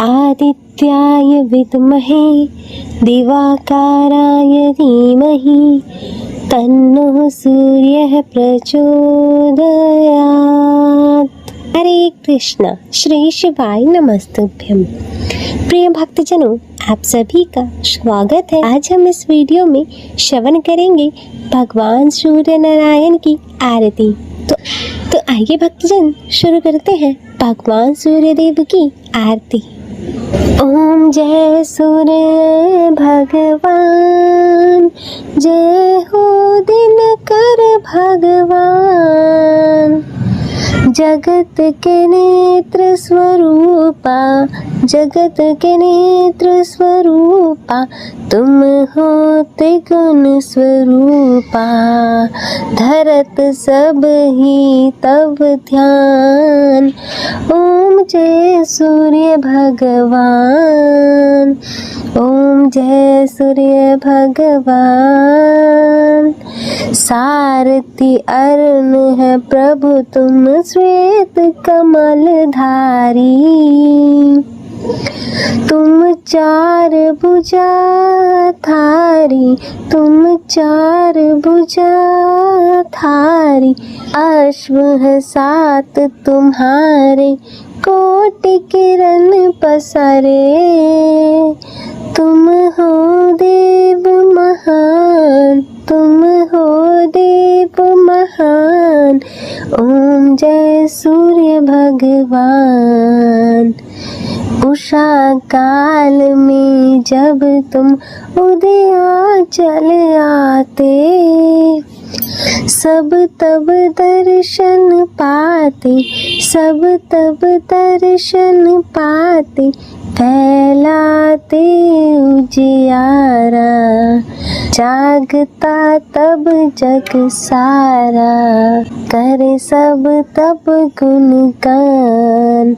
आदित्याय विद्महे दिवाकाराय धीमहि तन्नो सूर्यः प्रचोदयात्। हरे कृष्णा, श्री शिवाय नमस्तुभ्यम। प्रिय भक्तजनों, आप सभी का स्वागत है। आज हम इस वीडियो में श्रवण करेंगे भगवान सूर्य नारायण की आरती। तो आइए भक्तजन शुरू करते हैं भगवान सूर्य देव की आरती। ओम जय सूर्य भगवान, जय हो दिनकर भगवान। जगत के नेत्र स्वरूपा, जगत के नेत्र स्वरूपा, तुम हो त्रिगुण स्वरूपा। धरत सब ही तब ध्यान, ओम जय सूर्य भगवान, ओम जय सूर्य भगवान। सारथी अरुण है प्रभु तुम, श्वेत कमल धारी। तुम चार भुजा धारी, तुम चार भुजा धारी। अश्व है सात तुम्हारे, कोटि किरण पसरे। तुम हो देव महान, तुम हो देव महान। ओम जय सूर्य भगवान। उषा काल में जब तुम उदयाचल आते, सब तब दर्शन पाते, सब तब दर्शन पाते। फैलाते उजियारा, जागता तब जग सारा। करे सब तब गुणगान,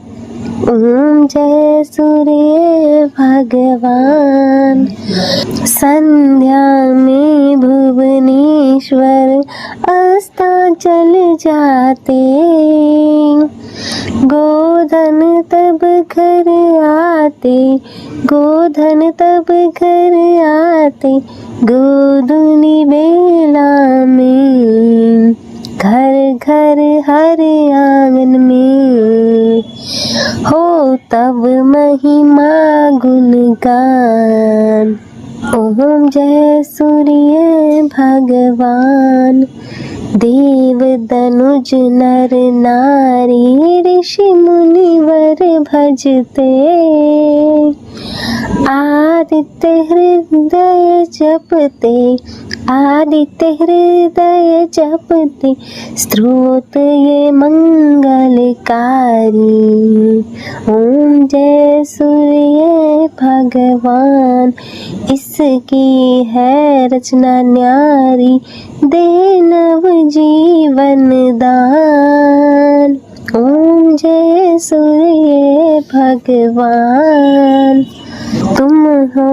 ओम जय सूर्य भगवान। संध्या में भुवनेश्वर अस्ताचल जाते, गोधन तब घर आते, गोधन तब घर आते। गोधूली बेला में घर घर हर आंगन में, हो तब महिमा गुणगान। ओम जय सूर्य भगवान। देव दनुज नर नारी, ऋषि मुनिवर भजते। आदित्य हृदय जपते, आदित्य हृदय जपते। स्तोत्र ये मंगलकारी, ओम जय सूर्य भगवान। इसकी है रचना न्यारी, दे नव जीवन दान। ओम जय सूर्य भगवान। तुम हो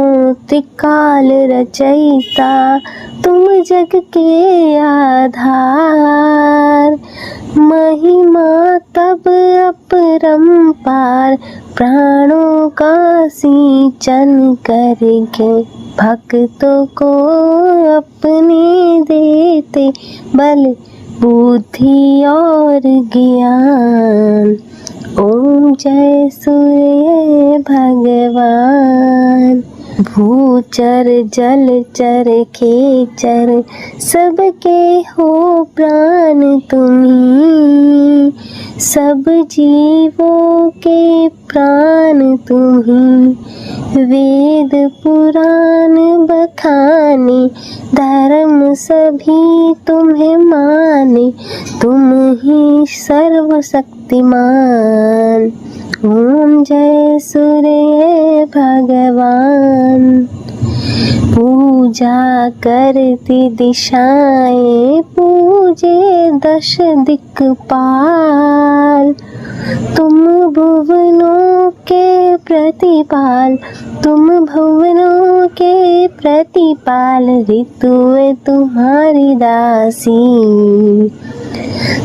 त्रिकाल रचयिता, तुम जग के आधार। महिमा तब अपरंपार, प्राणों का सिंचन करके भक्तों को अपने देते बल बुद्धि और ज्ञान। ओम जय सूर्य भगवान। भूचर जलचर खेचर, सबके हो प्राण तुम्ही। सब जीवों के प्राण तुम्ही। वेद पुराण बखाने, धर्म सभी तुम्हें माने। तुम ही सर्वशक्तिमान, ओम जय सूर्य भगवान। पूजा करती दिशाएं, पूजे दश दिक्पाल। तुम भुवनों के प्रतिपाल, तुम भुवनों के प्रतिपाल। ऋतु तुम्हारी दासी,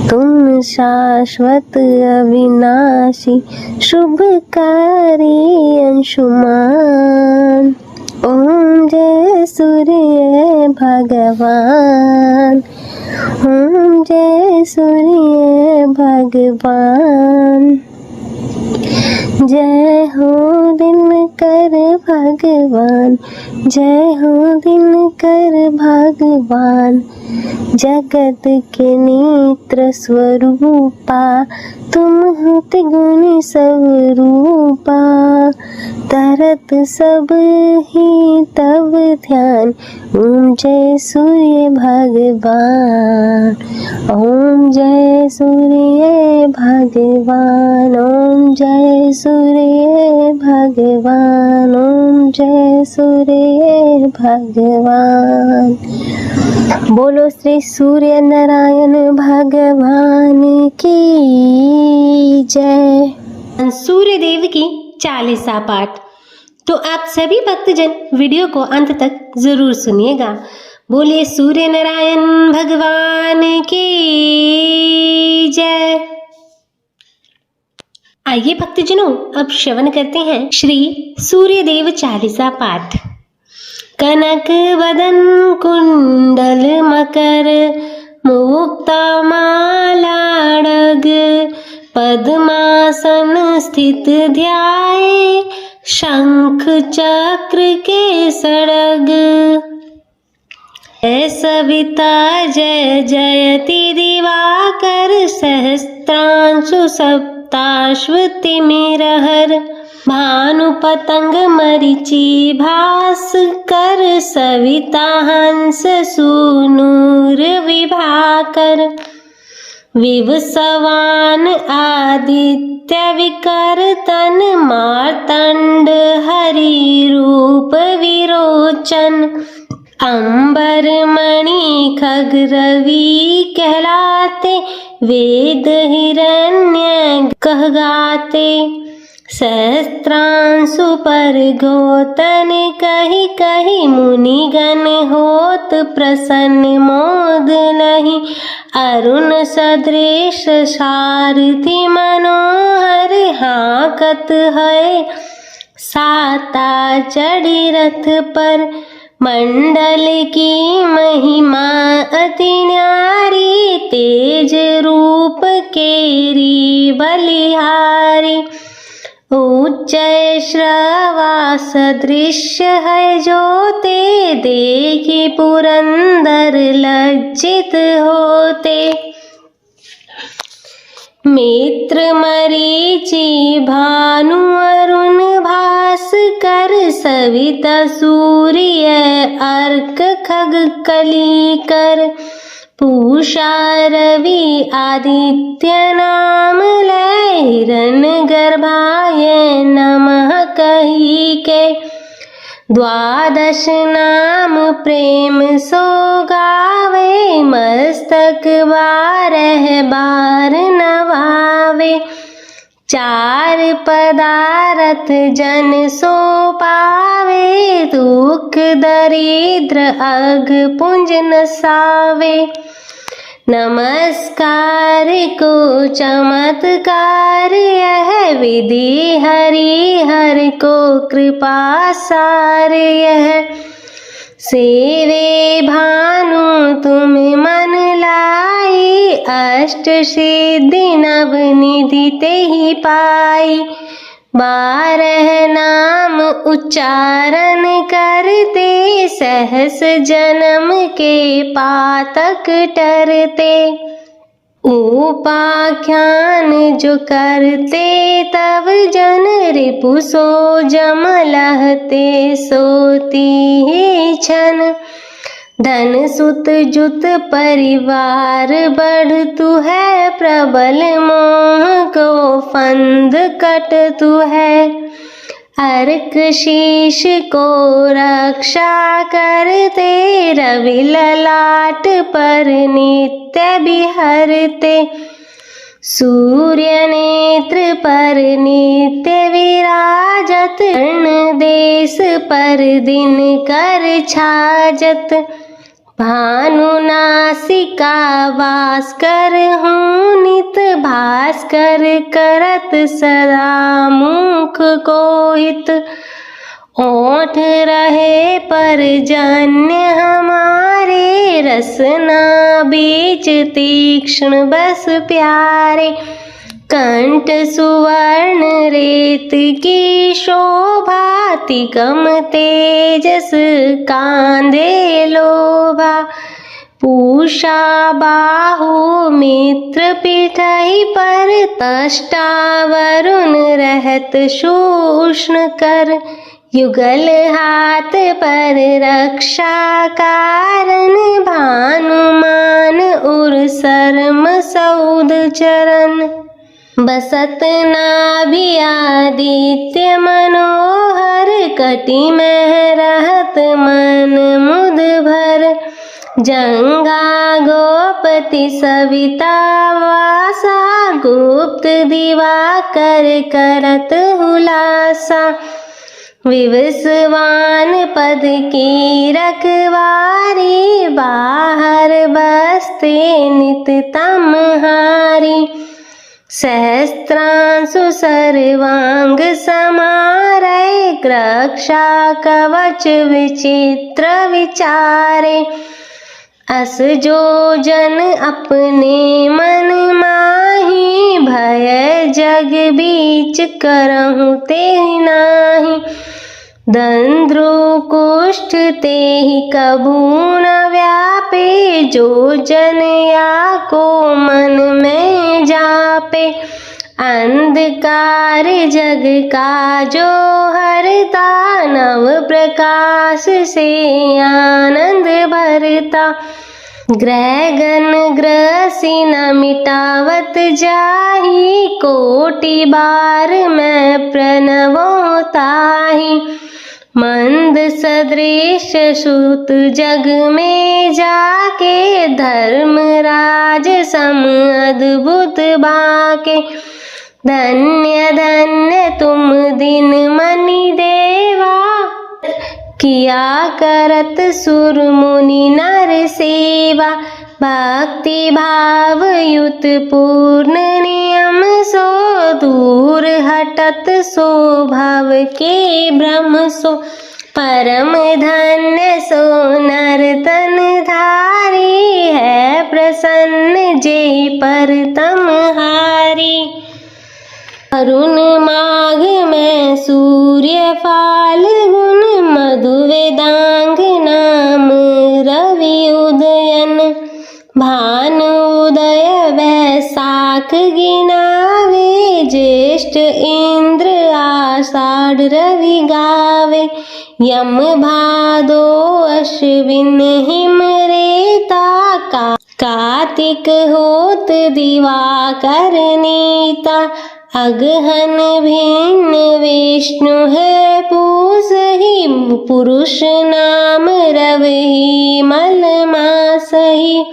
तुम शाश्वत अविनाशी शुभकारी अंशुमान। ओम जय सूर्य भगवान, ओम जय सूर्य भगवान। जय हो दिनकर भगवान, जय हो दिनकर भगवान। जगत के नेत्र स्वरूपा तुम हो त्रिगुण स्वरूपा। तरत सब ही तब ध्यान, ओम जय सूर्य भगवान, ओम जय सूर्य भगवान, ओम जय सूर्य भगवान, ओम जय सूर्य भगवान। बोलो श्री सूर्य नारायण भगवान की जय। सूर्य देव की चालीसा पाठ। तो आप सभी भक्तजन वीडियो को अंत तक जरूर सुनिएगा। बोलिए सूर्य नारायण भगवान की जय। आइए भक्तजनों, अब श्रवण करते हैं श्री सूर्य देव चालीसा पाठ। कनक वदन कुंडल मकर मुक्ता मालाड़ग। पद्मासन स्थित ध्याये शंख चक्र के सड़ग। जय सविता जय जयति दिवाकर सहस्त्रांशु सप्ताश्वति मिरहर। भानु पतंग मरीचि भास्कर सविता हंस सूनूर विभाकर। विवस्वान आदित्य विकर्तन मार्तंड हरि रूप विरोचन। अंबर मणि खग रवि कहलाते वेद हिरण्य कहगाते। सहस्त्रांशु पर गोतन कही कही मुनिगण होत प्रसन्न मोद लही। अरुण सदृश सारथी मनोहर हाकत है साता चढ़ी रथ पर। मंडल की महिमा अति न्यारी तेज रूप केरी बलिहारी। उच्च श्रवा सदृश्य है जो ते देखी पुरंदर लज्जित होते। मित्र मरीचि भानु अरुण भास्कर सविता सूर्य अर्क खग कलिकर। पूषा रवि आदित्य नाम लय हिरण्य गर्भाय नमः कही के। द्वादश नाम प्रेम सो गावे मस्तक बारह बार नवावे। चार पदारथ जन सो पावे दुख दरिद्र अघ पुंज नसावे। नमस्कार को चमत्कार यह विधि हरि हर को कृपा सार यह। सेवे भानु तुम मन लाई अष्ट सिद्धि नवनिधि ते ही पाई। 12 नाम उच्चारण करते सहस जन्म के पातक टरते। उपाख्यान जो करते तब जन रिपु सो जम लहते सोती ही छन। धन सुत जुत परिवार बढ़ तू है प्रबल मोह को फंद कट तू है। अर्क शीश को रक्षा करते रवि ललाट पर नित्य बिहरते। सूर्य नेत्र पर नित्य विराजत कर्ण देश पर दिन कर छाजत। भानुनासिका भास्कर हूँ नित भास्कर करत सदा मुख को हित। ओठ रहे परजन्य हमारे रसना बीच तीक्ष्ण बस प्यारे। कंठ सुवर्ण रेत की शोभा तिगम तेजस कांधे लोभा। पूषा बाहु मित्र पिठई पर तष्टा वरुण रहत शोष्ण कर। युगल हाथ पर रक्षा कारण भानुमान उर सरम सौद चरण। बसत नाभि आदित्य मनोहर कटि में रहत मन मुद भर। जंगा गोपति सविता वासा गुप्त दिवाकर करत हुलासा। विवस्वान पद की रखवारी बाहर बसते नित तमहारी। सहस्त्रांशु सर्वांग समारे रक्षा कवच विचित्र विचारे। अस जो जन अपने मन माही भय जग बीच करहु ते नाही। दंद्रु कुष्ठ तेहि कभू न व्यापे जो जन या को मन में जापे। अंधकार जग का जो हरता नव प्रकाश से आनंद भरता। ग्रह गण ग्रसी न मिटावत जाहि कोटि बार मैं प्रणवो ताहि। मंद सदृश सुत जग में जाके धर्मराज सम अद्भुत बाके। धन्य धन्य तुम दिन मनि देवा किया करत सुर मुनि नर सेवा। भक्ति भाव युत पूर्ण नियम सो दूर हटत सो भव के भ्रम सो। परम धन्य सो नर तन धारी है प्रसन्न जे पर तम हारी। अरुण माघ में सूर्य फाल्गुन मधु वेदांग नाम रवि उदयन। भानु उदय वैसाख गिनावे ज्येष्ठ इंद्र आषाढ़ रवि गावे। यम भादो अश्विन हिम रेता कार्तिक होत दिवाकर नीता। अगहन भिन्न विष्णु है पूस ही पुरुष नाम रवि मल मासहि।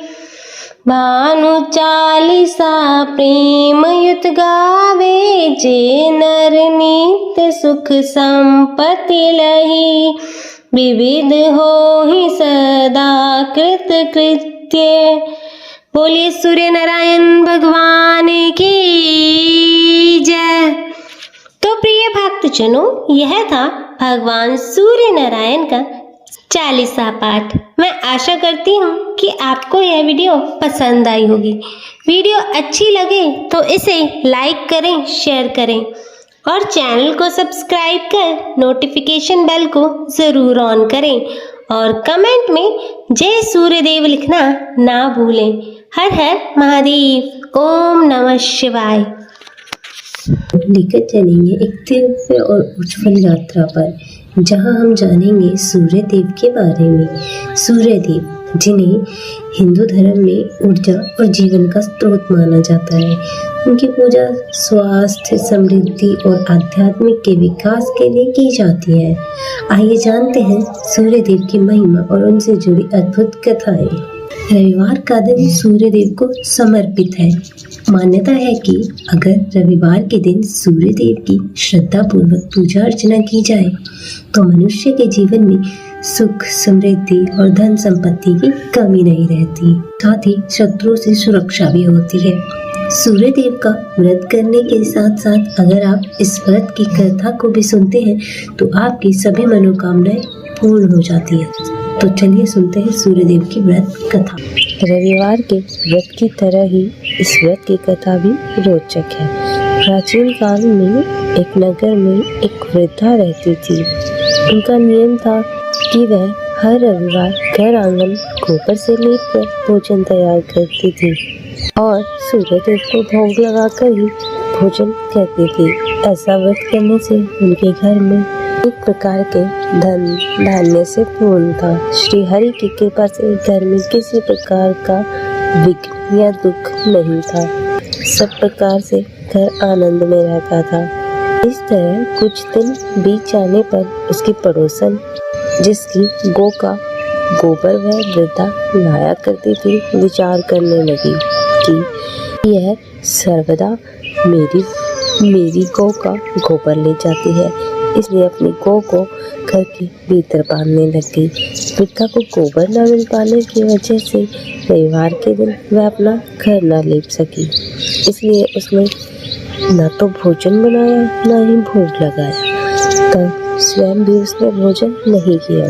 भानु चालीसा प्रेम युत गावे जे नर नित्य सुख संपत्ति लही। विविध होहि सदा कृत कृत्य। बोलिए सूर्य नारायण भगवान की जय। तो प्रिय भक्तजनों, यह था भगवान सूर्य नारायण का चालीसा पाठ। मैं आशा करती हूँ कि आपको यह वीडियो पसंद आई होगी। वीडियो अच्छी लगे तो इसे लाइक करें, शेयर करें और चैनल को सब्सक्राइब कर नोटिफिकेशन बेल को ज़रूर ऑन करें और कमेंट में जय सूर्यदेव लिखना ना भूलें। हर हर महादेव। ओम नमः शिवाय। लेकर चलेंगे एक दिव्य और उज्जवल यात्रा पर, जहां हम जानेंगे सूर्य देव के बारे में। सूर्य देव जिन्हें हिंदू धर्म में ऊर्जा और जीवन का स्रोत माना जाता है। उनकी पूजा स्वास्थ्य, समृद्धि और आध्यात्मिक के विकास के लिए की जाती है। आइए जानते हैं सूर्य देव की महिमा और उनसे जुड़ी अद्भुत कथाएं। रविवार का दिन सूर्य देव को समर्पित है। मान्यता है कि अगर रविवार के दिन सूर्य देव की श्रद्धा पूर्वक पूजा अर्चना की जाए तो मनुष्य के जीवन में सुख, समृद्धि और धन संपत्ति की कमी नहीं रहती। साथ ही शत्रुओं से सुरक्षा भी होती है। सूर्य देव का व्रत करने के साथ साथ अगर आप इस व्रत की कथा को भी सुनते हैं तो आपकी सभी मनोकामनाएं पूर्ण हो जाती है। तो चलिए सुनते हैं सूर्य देव की व्रत कथा। रविवार के व्रत की तरह ही इस व्रत की कथा भी रोचक है। प्राचीन काल में एक नगर में एक वृद्धा रहती थी। उनका नियम था कि वह हर रविवार घर आंगन गोबर से लीपकर भोजन तैयार करती थी और सूर्यदेव को भोग लगाकर ही भोजन करती थी। ऐसा व्रत करने से उनके घर में एक प्रकार के धन धान्य से पूर्ण था। श्री हरि की कृपा से घर में किसी प्रकार का विघ्न या दुख नहीं था। सब प्रकार से घर आनंद में रहता था। इस तरह कुछ दिन बीत जाने पर उसकी पड़ोसन, जिसकी गौ का गोबर वह वृद्धा लाया करती थी, विचार करने लगी कि यह सर्वदा मेरी गौ का गोबर ले जाती है, इसलिए अपनी गौ को घर के भीतर बांधने लग गई। वृद्धा को गोबर न मिल पाने की वजह से रविवार के दिन वह अपना घर न लीप सकी, इसलिए उसने न तो भोजन बनाया न ही भोग लगाया। तब स्वयं भी उसने भोजन नहीं किया।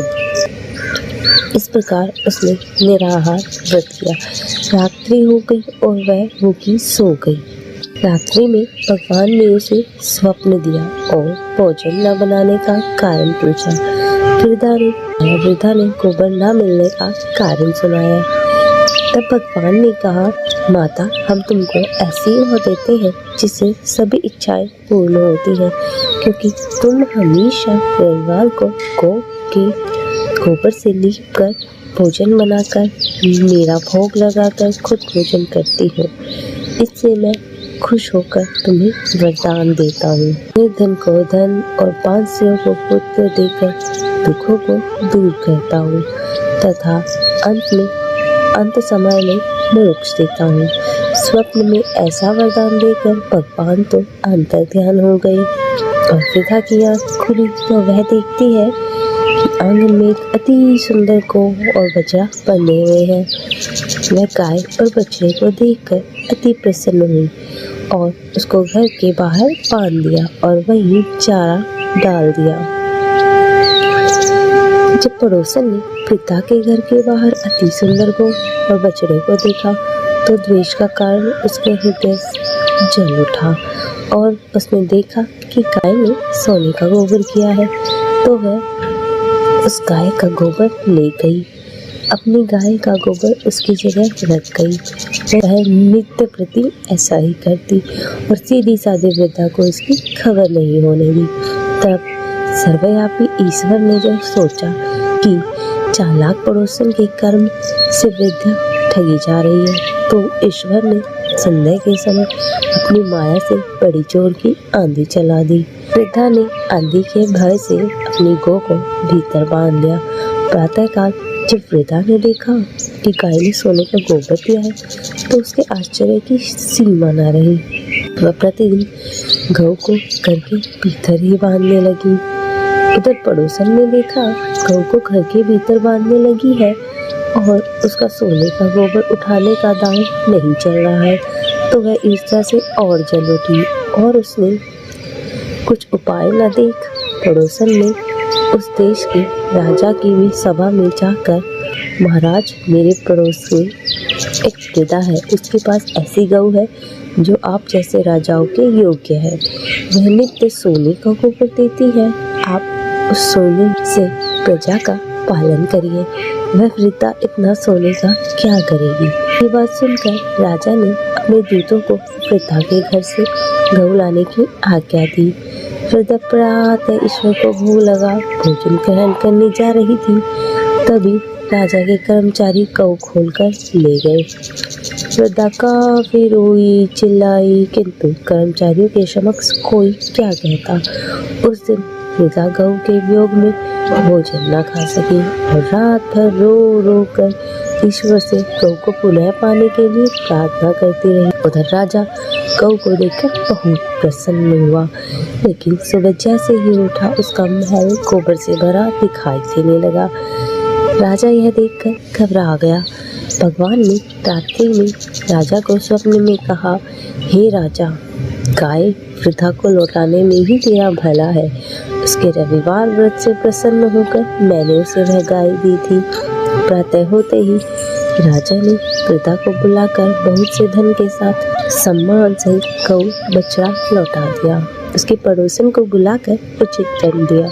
इस प्रकार उसने निराहार व्रत किया। रात्रि हो गई और वह भूखी सो गई। रात्रि में भगवान ने उसे स्वप्न दिया और भोजन न बनाने का कारण पूछा। वृद्धा ने गोबर न मिलने का कारण सुनाया। तब भगवान ने कहा, माता, हम तुमको ऐसी गौ देते हैं जिससे सभी इच्छाएं पूर्ण होती हैं, क्योंकि तुम हमेशा रविवार को गौ के गोबर से लीपकर भोजन बनाकर मेरा भोग लगाकर खुद भोजन करती हो। इससे मैं खुश होकर तुम्हें वरदान देता हूँ। निर्धन को धन और बांसियों को पुत्र देकर दुखों को दूर करता हूँ तथा अंत समय में मोक्ष देता हूँ। स्वप्न में ऐसा वरदान देकर भगवान तो अंतर्ध्यान हो गए और वृद्धा की आँख खुली तो वह देखती है कि आंगन में एक अति सुंदर गौ और बछड़ा बंधे हुए हैं। वह गाय और बछड़े को देखकर अति प्रसन्न हुई और उसको घर के बाहर बांध दिया और वहीं चारा डाल दिया। जब पड़ोसन ने पिता के घर के बाहर अति सुंदर गौ और बछड़े को देखा तो द्वेष का कारण उसके हृदय जल उठा और उसने देखा कि गाय ने सोने का गोबर किया है, तो वह उस गाय का गोबर ले गई। अपनी गाय का गोबर उसकी जगह रख गई। वह नित्य प्रति ऐसा ही करती और सीधी सादी वृद्धा को इसकी खबर नहीं होने दी। तब सर्वव्यापी ईश्वर ने जब सोचा कि चालाक पड़ोसन के कर्म से वृद्धा ठगी जा रही है, तो ईश्वर ने संध्या के समय अपनी माया से बड़ी जोर की आंधी चला दी। वृद्धा ने आंधी के भय से अपनी गौ को भीतर बांध लिया। प्रातःकाल जब वृद्धा ने देखा कि गाय ने सोने का गोबर दिया है तो उसके आश्चर्य की सीमा न रही। वह प्रतिदिन गौ को घर के भीतर ही बांधने लगी। उधर पड़ोसन ने देखा गौ को घर के भीतर बांधने लगी है और उसका सोने का गोबर उठाने का दांव नहीं चल रहा है, तो वह ईर्ष्या से और जल उठी और उसने कुछ उपाय न देख पड़ोसन ने उस देश के राजा की भी सभा में जाकर, महाराज, मेरे पड़ोस में एक वृद्धा है, उसके पास ऐसी गौ है जो आप जैसे राजाओं के योग्य है। वह नित्य सोने का गोबर देती है, आप उस सोने से प्रजा का पालन करिए। वह वृद्धा इतना सोने का क्या करेगी? ये बात सुनकर राजा ने अपने दूतों को वृद्धा के घर से गौ लाने की आज्ञा दी। वृद्धा प्रातः ईश्वर को भोग लगा भोजन ग्रहण करने जा रही थी, तभी राजा के कर्मचारी गौ खोलकर ले गए। वृद्धा काफी रोई चिल्लाई, किंतु कर्मचारियों के समक्ष कोई क्या कहता। उस दिन मृदा गऊ के वियोग में भोजन न खा सकी और रात भर रो रो कर ईश्वर से गऊ को पुनः पाने के लिए प्रार्थना करती रही। उधर राजा गऊ को देखकर बहुत प्रसन्न हुआ, लेकिन सुबह जैसे ही उठा उसका महल गोबर से भरा दिखाई देने लगा। राजा यह देखकर घबरा गया। भगवान ने रात्रि में राजा को स्वप्न में कहा, हे राजा, गाय वृद्धा को लौटाने में ही तेरा भला है। उसके रविवार व्रत से प्रसन्न होकर मैंने उसे वह गाय दी थी। प्रातः होते ही राजा ने वृद्धा को बुलाकर बहुत से धन के साथ सम्मान सहित गऊ बछड़ा लौटा दिया। उसके पड़ोसन को बुलाकर उचित दंड दिया।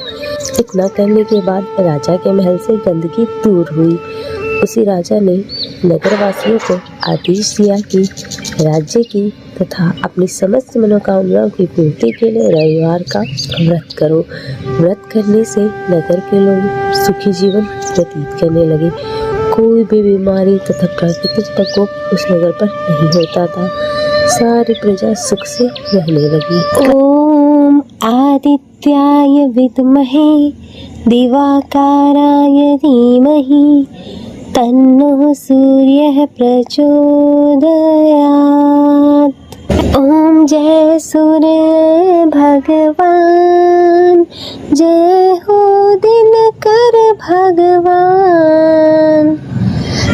इतना करने के बाद राजा के महल से गंदगी दूर हुई। उसी राजा ने नगरवासियों को आदेश दिया कि राज्य की तथा अपनी समस्त मनोकामनाओं की पूर्ति के लिए रविवार का व्रत करो। व्रत करने से नगर के लोग सुखी जीवन व्यतीत करने लगे। कोई भी बीमारी तथा प्राकृतिक प्रकोप उस नगर पर नहीं होता था। सारी प्रजा सुख से रहने लगी। ओम आदित्याय विद्महे दिवाकाराय धीमहि तन्नो सूर्यः प्रचोदयात्। ओम जय सूर्य भगवान, जय हो दिनकर भगवान।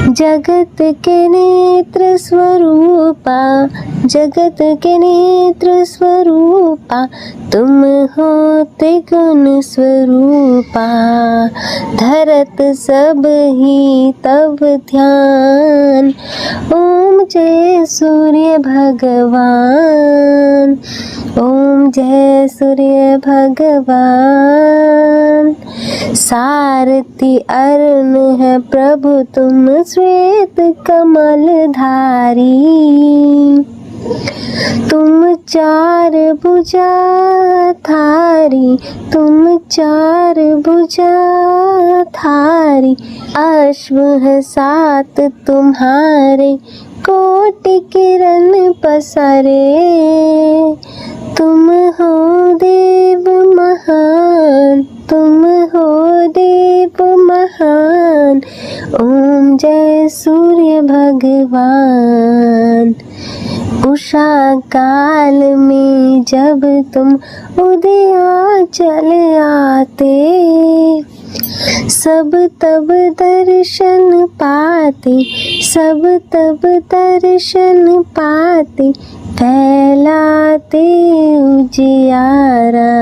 जगत के नेत्र स्वरूपा, जगत के नेत्र स्वरूपा, तुम हो त्रिगुण स्वरूपा। धरत सब ही तब ध्यान। ओम जय सूर्य भगवान, ओम जय सूर्य भगवान। सारथी अरुण है प्रभु तुम श्वेत कमल धारी। तुम चार भुजा धारी, तुम चार भुजा धारी। अश्व है सात तुम्हारे, कोटि किरण पसरे। तुम हो देव महान, तुम हो देव महान। ओम जय सूर्य भगवान। उषा काल में जब तुम उदयाचल आते, सब तब दर्शन पाते, सब तब दर्शन पाते। फैलाते उजियारा,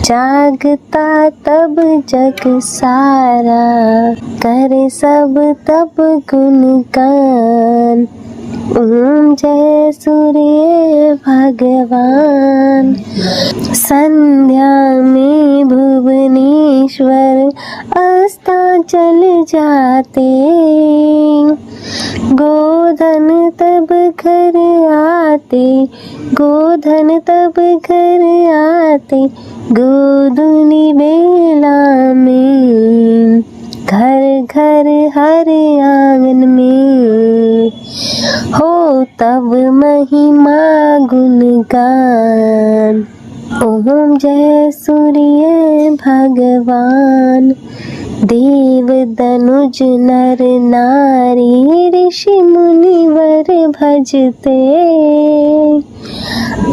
जागता तब जग सारा। करे सब तब गुणगान। ओम जय सूर्य भगवान। संध्या में भुवनेश्वर अस्ताचल जाते, गोधन तब घर आते, गोधन तब घर आते। गोधूली बेला में घर घर हर आंगन में हो तब महिमा गुणगान। ओम जय सूर्य भगवान। देव दनुज नर नारी ऋषि मुनिवर भजते,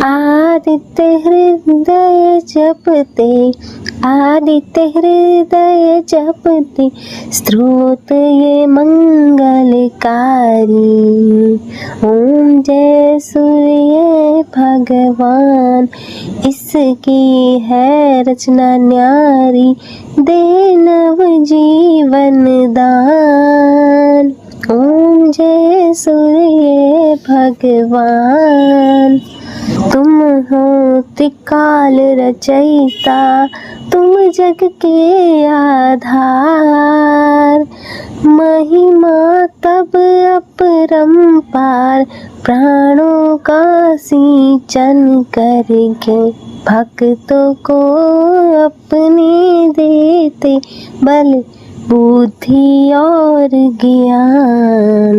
आदित्य हृदय जपते, आदित्य हृदय जपते। स्तोत्र ये मंगलकारी। ओम जय सूर्य भगवान। इसकी है रचना न्यारी, दे नव जीवन दान। ओम जय सूर्य भगवान। तुम हो त्रिकाल रचयिता, तुम जग के आधार। महिमा तब अपरंपार, प्राणों का सिंचन करके भक्तों को अपने देते बल बुद्धि और ज्ञान।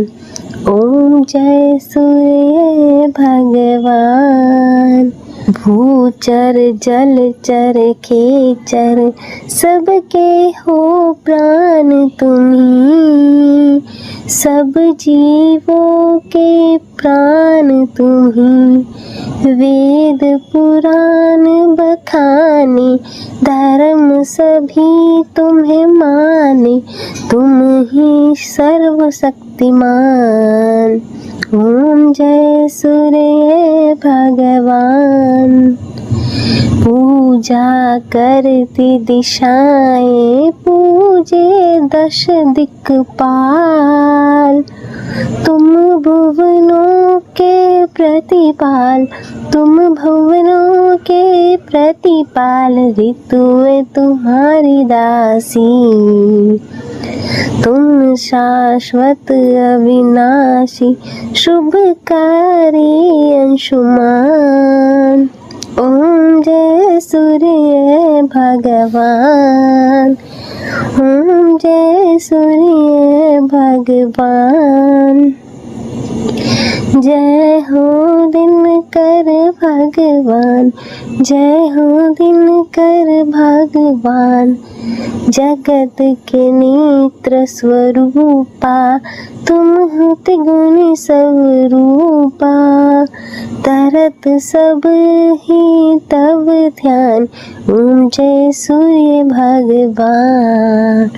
ओम जय सूर्य भगवान। भूचर जलचर खेचर सबके हो प्राण तुम्ही, सब जीवों के प्राण तुम्ही। वेद पुराण बखाने धर्म सभी तुम्हें माने, तुम ही सर्वशक्तिमान। ओम जय सूर्य भगवान। पूजा करती दिशाएं पूजे दश दिक्पाल, तुम भुवनों के प्रतिपाल, तुम भुवनों के प्रतिपाल। ऋतुएं तुम्हारी दासी, तुम शाश्वत अविनाशी, शुभकारी अंशुमान। ओम जय सूर्य भगवान। ओम जय सूर्य भगवान। जय हो दिनकर भगवान, जय हो दिनकर भगवान। जगत के नेत्र स्वरूपा, तुम हो त्रिगुण स्वरूपा। तरत सब ही तब ध्यान, ओम जय सूर्य भगवान।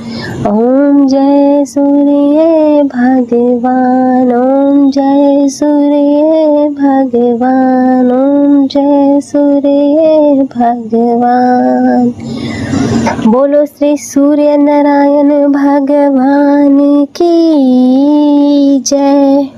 ओम जय सूर्य भगवान। ओम जय सूर्य भगवान। ओम जय सूर्य भगवान। बोलो श्री सूर्य नारायण भगवान की जय।